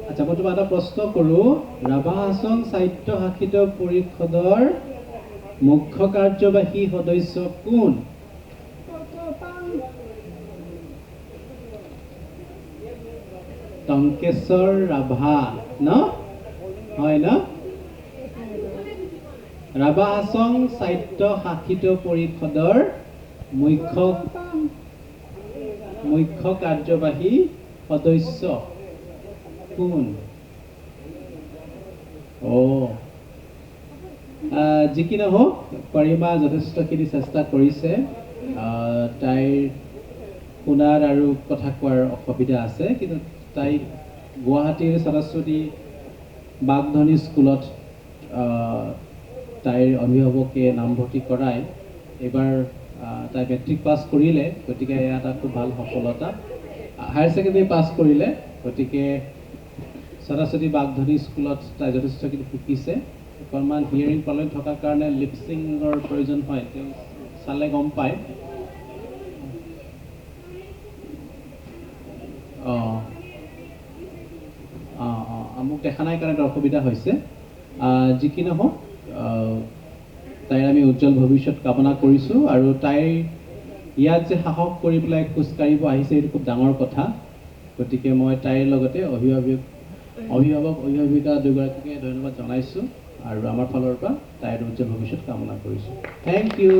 আচ্ছা মই তোমাক এটা প্ৰশ্ন কৰোঁ ৰাভা হাছং সাহিত্য শাসিত পৰিষদৰ মুখ্য কাৰ্যবাহী সদস্য কোন টংকেশ্বৰ ৰাভা ন হয় ন ৰাভা হাছং সাহিত্য শাসিত পৰিষদৰ মুখ্য কাৰ্যবাহী সদস্য কোন যি কি নহওক পৰিমা যথেষ্টখিনি চেষ্টা কৰিছে তাইৰ শুনাৰ আৰু কথা কোৱাৰ অসুবিধা আছে কিন্তু তাই গুৱাহাটীৰ সৰস্বতী বাগধনী স্কুলত তাইৰ অভিভাৱকে নামভৰ্তি কৰাই এইবাৰ তাই মেট্ৰিক পাছ কৰিলে গতিকে এয়া এটা খুব ভাল সফলতা হায়াৰ ছেকেণ্ডেৰী পাছ কৰিলে গতিকে সৰস্বতী বাগধনী স্কুলত তাই যথেষ্টখিনি শিকিছে অকণমান হিয়াৰিং প্ৰব্লেম থকাৰ কাৰণে লিপছিঙৰ প্ৰয়োজন হয় তেওঁ চালে গম পায় মোক দেখা নাই কাৰণে অসুবিধা হৈছে যি কি নহওক তাইৰ আমি উজ্জ্বল ভৱিষ্যত কামনা কৰিছোঁ আৰু তাইৰ ইয়াত যে সাহস কৰি পেলাই খোজকাঢ়িব আহিছে এইটো খুব ডাঙৰ কথা গতিকে মই তাইৰ লগতে অভিভাৱিকা দুগৰাকীকে ধন্যবাদ জনাইছোঁ আৰু আমাৰ ফালৰ পৰা তাইৰ উজ্জ্বল ভৱিষ্যত কামনা কৰিছোঁ থেংক ইউ